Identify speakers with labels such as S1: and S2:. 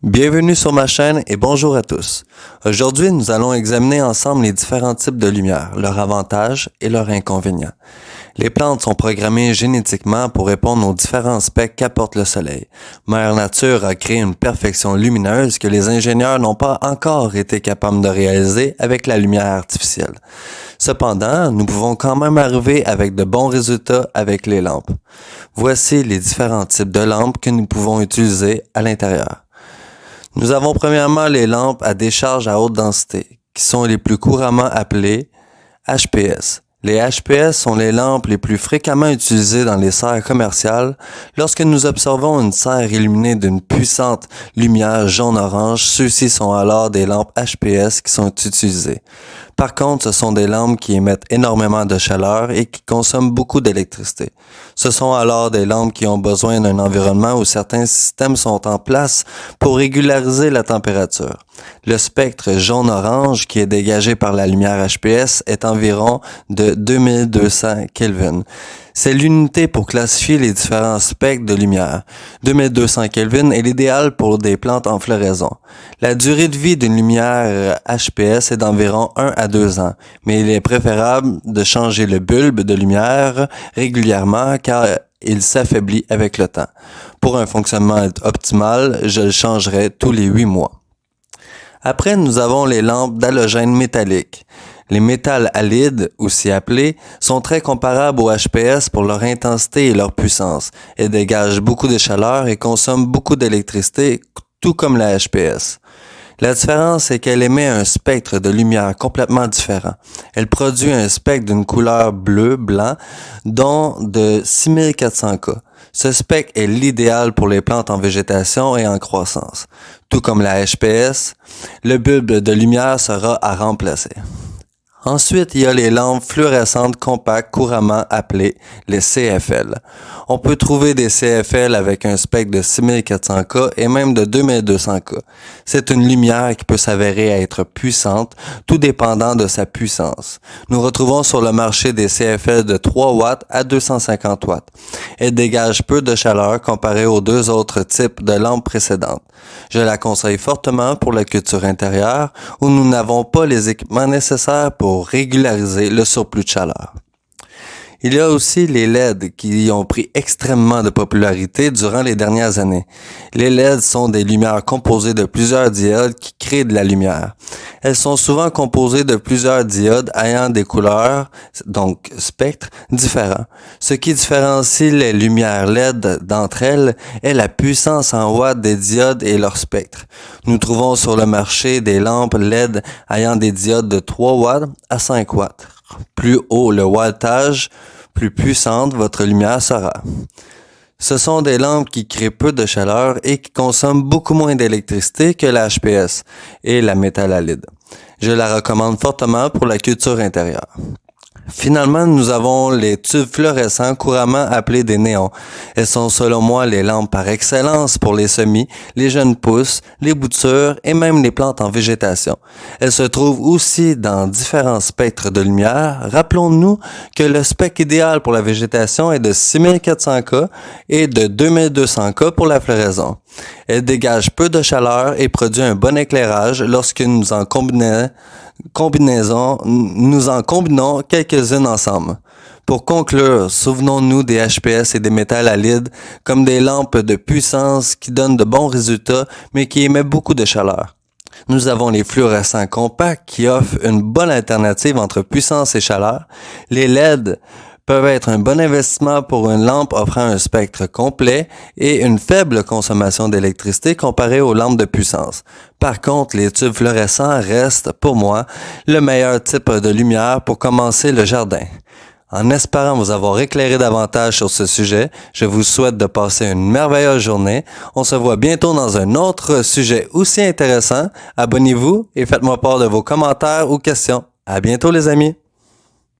S1: Bienvenue sur ma chaîne et bonjour à tous. Aujourd'hui, nous allons examiner ensemble les différents types de lumière, leurs avantages et leurs inconvénients. Les plantes sont programmées génétiquement pour répondre aux différents spectres qu'apporte le soleil. Mère Nature a créé une perfection lumineuse que les ingénieurs n'ont pas encore été capables de réaliser avec la lumière artificielle. Cependant, nous pouvons quand même arriver avec de bons résultats avec les lampes. Voici les différents types de lampes que nous pouvons utiliser à l'intérieur. Nous avons premièrement les lampes à décharge à haute densité, qui sont les plus couramment appelées HPS. Les HPS sont les lampes les plus fréquemment utilisées dans les serres commerciales. Lorsque nous observons une serre illuminée d'une puissante lumière jaune-orange, ceux-ci sont alors des lampes HPS qui sont utilisées. Par contre, ce sont des lampes qui émettent énormément de chaleur et qui consomment beaucoup d'électricité. Ce sont alors des lampes qui ont besoin d'un environnement où certains systèmes sont en place pour régulariser la température. Le spectre jaune-orange qui est dégagé par la lumière HPS est environ de 2200 Kelvin. C'est l'unité pour classifier les différents spectres de lumière. 2200 Kelvin est l'idéal pour des plantes en floraison. La durée de vie d'une lumière HPS est d'environ 1 à 2 ans, mais il est préférable de changer le bulbe de lumière régulièrement car il s'affaiblit avec le temps. Pour un fonctionnement optimal, je le changerai tous les 8 mois. Après, nous avons les lampes d'halogène métallique. Les métals halides, aussi appelés, sont très comparables aux HPS pour leur intensité et leur puissance. Elles dégagent beaucoup de chaleur et consomment beaucoup d'électricité, tout comme la HPS. La différence est qu'elle émet un spectre de lumière complètement différent. Elle produit un spectre d'une couleur bleu-blanc, dont de 6400 K. Ce spectre est l'idéal pour les plantes en végétation et en croissance. Tout comme la HPS, le bulbe de lumière sera à remplacer. Ensuite, il y a les lampes fluorescentes compactes couramment appelées les CFL. On peut trouver des CFL avec un spectre de 6400 K et même de 2200 K. C'est une lumière qui peut s'avérer être puissante, tout dépendant de sa puissance. Nous retrouvons sur le marché des CFL de 3 watts à 250 watts. Elles dégagent peu de chaleur comparé aux deux autres types de lampes précédentes. Je la conseille fortement pour la culture intérieure où nous n'avons pas les équipements nécessaires pour régulariser le surplus de chaleur. Il y a aussi les LED qui ont pris extrêmement de popularité durant les dernières années. Les LED sont des lumières composées de plusieurs diodes qui créent de la lumière. Elles sont souvent composées de plusieurs diodes ayant des couleurs, donc spectres, différents. Ce qui différencie les lumières LED d'entre elles est la puissance en watts des diodes et leur spectre. Nous trouvons sur le marché des lampes LED ayant des diodes de 3 watts à 5 watts. Plus haut le wattage, plus puissante votre lumière sera. Ce sont des lampes qui créent peu de chaleur et qui consomment beaucoup moins d'électricité que la HPS et la métal halide. Je la recommande fortement pour la culture intérieure. Finalement, nous avons les tubes fluorescents couramment appelés des néons. Elles sont selon moi les lampes par excellence pour les semis, les jeunes pousses, les boutures et même les plantes en végétation. Elles se trouvent aussi dans différents spectres de lumière. Rappelons-nous que le spectre idéal pour la végétation est de 6400 K et de 2200 K pour la floraison. Elles dégagent peu de chaleur et produisent un bon éclairage lorsque nous en combinons quelques-unes ensemble. Pour conclure, souvenons-nous des HPS et des métals halides comme des lampes de puissance qui donnent de bons résultats mais qui émettent beaucoup de chaleur. Nous avons les fluorescents compacts qui offrent une bonne alternative entre puissance et chaleur. Les LED peuvent être un bon investissement pour une lampe offrant un spectre complet et une faible consommation d'électricité comparée aux lampes de puissance. Par contre, les tubes fluorescents restent, pour moi, le meilleur type de lumière pour commencer le jardin. En espérant vous avoir éclairé davantage sur ce sujet, je vous souhaite de passer une merveilleuse journée. On se voit bientôt dans un autre sujet aussi intéressant. Abonnez-vous et faites-moi part de vos commentaires ou questions. À bientôt les amis!